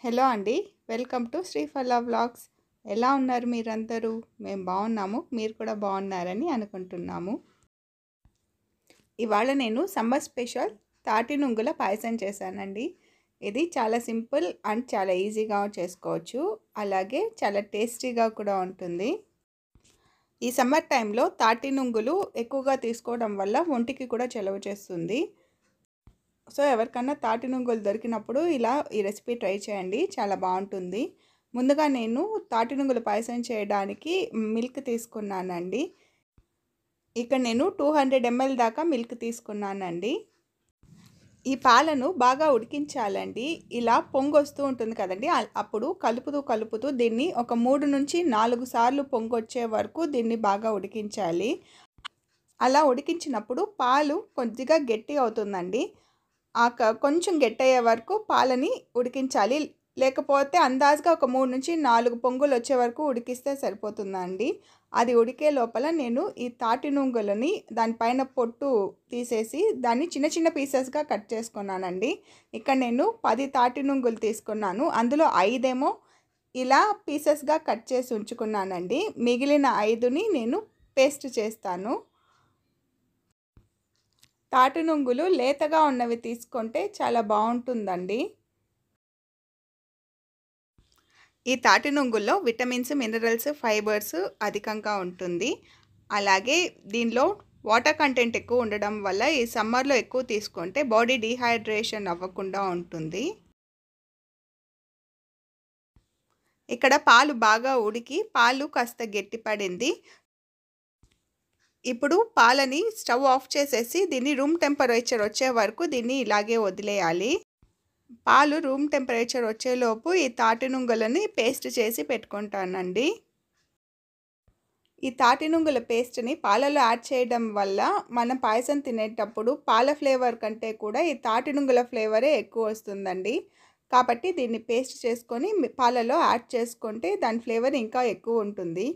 Hello అండి. Welcome to Sriphala vlogs. ఎలా ఉన్నారు మీరందరూ? మేము బాగున్నాము. మీరు కూడా బాగున్నారని అనుకుంటున్నాము. ఇవాళ నేను సమ్మర్ స్పెషల్ తాటి నుంగుల పాయసం చేశానండి. ఇది చాలా సింపుల్ అండ్ చాలా ఈజీగా చేసుకోవచ్చు. అలాగే చాలా టేస్టీగా కూడా ఉంటుంది. ఈ సమ్మర్ టైంలో తాటి నుంగులు ఎక్కువగా తీసుకోవడం వల్ల ఒంటికి కూడా చలవ చేస్తుంది. సో ఎవరికన్నా తాటి నుంగులు దొరికినప్పుడు ఇలా ఈ రెసిపీ ట్రై చేయండి, చాలా బాగుంటుంది. ముందుగా నేను తాటి నుంగుల పాయసం చేయడానికి మిల్క్ తీసుకున్నానండి. ఇక్కడ నేను 200 ml దాకా మిల్క్ తీసుకున్నానండి. ఈ పాలను బాగా ఉడికించాలండి. ఇలా పొంగు వస్తూ ఉంటుంది కదండి, అప్పుడు కలుపుతూ దీన్ని ఒక 3 నుంచి 4 సార్లు పొంగు వచ్చే వరకు దీన్ని బాగా ఉడికించాలి. అలా ఉడికించినప్పుడు పాలు కొద్దిగా గట్టి అవుతుందండి. కొంచెం గట్టయ్యే వరకు పాలని ఉడికించాలి. లేకపోతే అందాజుగా ఒక 3 నుంచి 4 పొంగులు వచ్చే వరకు ఉడికిస్తే సరిపోతుందండి. అది ఉడికే లోపల నేను ఈ తాటి నుంగులని దానిపైన పొట్టు తీసేసి దాన్ని చిన్న చిన్న పీసెస్గా కట్ చేసుకున్నానండి. ఇక్కడ నేను 10 తాటి నుంగులు తీసుకున్నాను. అందులో 5 ఏమో ఇలా పీసెస్గా కట్ చేసి ఉంచుకున్నానండి. మిగిలిన 5ని నేను పేస్ట్ చేస్తాను. తాటి నుంగులు లేతగా ఉన్నవి తీసుకుంటే చాలా బాగుంటుందండి. ఈ తాటి నుంగుల్లో విటమిన్స్, మినరల్స్, ఫైబర్స్ అధికంగా ఉంటుంది. అలాగే దీనిలో వాటర్ కంటెంట్ ఎక్కువ ఉండడం వల్ల ఈ సమ్మర్లో ఎక్కువ తీసుకుంటే బాడీ డీహైడ్రేషన్ అవ్వకుండా ఉంటుంది. ఇక్కడ పాలు బాగా ఉడికి పాలు కాస్త గట్టిపడింది. ఇప్పుడు పాలని స్టవ్ ఆఫ్ చేసేసి దీన్ని రూమ్ టెంపరేచర్ వచ్చే వరకు దీన్ని ఇలాగే వదిలేయాలి. పాలు రూమ్ టెంపరేచర్ వచ్చేలోపు ఈ తాటి నుంగులని పేస్ట్ చేసి పెట్టుకుంటానండి. ఈ తాటి నుంగుల పేస్ట్ని పాలలో యాడ్ చేయడం వల్ల మనం పాయసం తినేటప్పుడు పాల ఫ్లేవర్ కంటే కూడా ఈ తాటి నుంగుల ఫ్లేవరే ఎక్కువ వస్తుందండి. కాబట్టి దీన్ని పేస్ట్ చేసుకొని పాలలో యాడ్ చేసుకుంటే దాని ఫ్లేవర్ ఇంకా ఎక్కువ ఉంటుంది.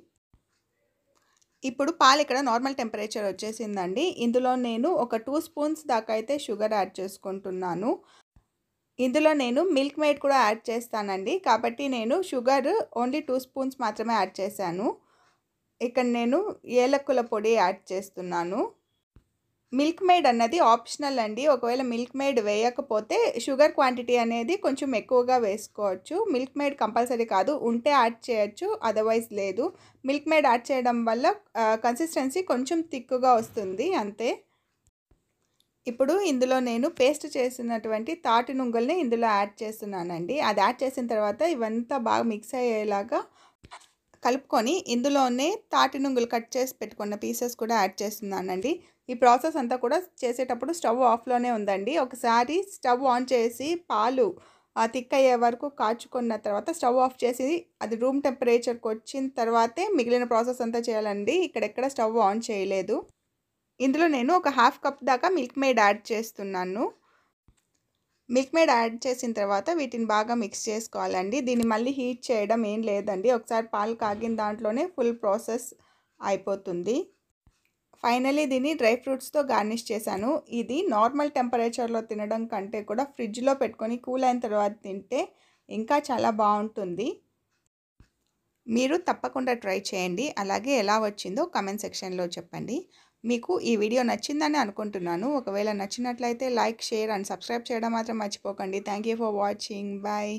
ఇప్పుడు పాలు ఇక్కడ నార్మల్ టెంపరేచర్ వచ్చేసిందండి. ఇందులో నేను ఒక 2 స్పూన్స్ దాకా అయితే షుగర్ యాడ్ చేసుకుంటున్నాను. ఇందులో నేను మిల్క్ మేడ్ కూడా యాడ్ చేస్తానండి. కాబట్టి నేను షుగర్ ఓన్లీ 2 స్పూన్స్ మాత్రమే యాడ్ చేశాను. ఇక్కడ నేను ఏలక్కుల పొడి యాడ్ చేస్తున్నాను. మిల్క్ మేడ్ అన్నది ఆప్షనల్ అండి. ఒకవేళ మిల్క్ మేడ్ వేయకపోతే షుగర్ క్వాంటిటీ అనేది కొంచెం ఎక్కువగా వేసుకోవచ్చు. మిల్క్ మేడ్ కంపల్సరీ కాదు, ఉంటే యాడ్ చేయొచ్చు, అదర్వైజ్ లేదు. మిల్క్ మేడ్ యాడ్ చేయడం వల్ల కన్సిస్టెన్సీ కొంచెం థిక్గా వస్తుంది అంతే. ఇప్పుడు ఇందులో నేను పేస్ట్ చేసినటువంటి తాటి నుంగుల్ని ఇందులో యాడ్ చేస్తున్నానండి. అది యాడ్ చేసిన తర్వాత ఇవంతా బాగా మిక్స్ అయ్యేలాగా కలుపుకొని ఇందులోనే తాటి నుంగులు కట్ చేసి పెట్టుకున్న పీసెస్ కూడా యాడ్ చేస్తున్నానండి. ఈ ప్రాసెస్ అంతా కూడా చేసేటప్పుడు స్టవ్ ఆఫ్లోనే ఉందండి. ఒకసారి స్టవ్ ఆన్ చేసి పాలు థిక్ అయ్యే వరకు కాచుకున్న తర్వాత స్టవ్ ఆఫ్ చేసి అది రూమ్ టెంపరేచర్కి వచ్చిన తర్వాతే మిగిలిన ప్రాసెస్ అంతా చేయాలండి. ఇక్కడెక్కడ స్టవ్ ఆన్ చేయలేదు. ఇందులో నేను ఒక 1/2 కప్ దాకా మిల్క్ మేడ్ యాడ్ చేస్తున్నాను. మిల్క్ మేడ్ యాడ్ చేసిన తర్వాత వీటిని బాగా మిక్స్ చేసుకోవాలండి. దీన్ని మళ్ళీ హీట్ చేయడం ఏం లేదండి. ఒకసారి పాలు కాగిన దాంట్లోనే ఫుల్ ప్రాసెస్ అయిపోతుంది. ఫైనలీ దీన్ని డ్రై ఫ్రూట్స్తో గార్నిష్ చేశాను. ఇది నార్మల్ టెంపరేచర్లో తినడం కంటే కూడా ఫ్రిడ్జ్లో పెట్టుకొని కూల్ అయిన తర్వాత తింటే ఇంకా చాలా బాగుంటుంది. మీరు తప్పకుండా ట్రై చేయండి. అలాగే ఎలా వచ్చిందో కామెంట్ సెక్షన్లో చెప్పండి. మీకు ఈ వీడియో నచ్చిందని అనుకుంటున్నాను. ఒకవేళ నచ్చినట్లయితే లైక్, షేర్ అండ్ సబ్స్క్రైబ్ చేయడం మాత్రం మర్చిపోకండి. Thank you for watching. Bye.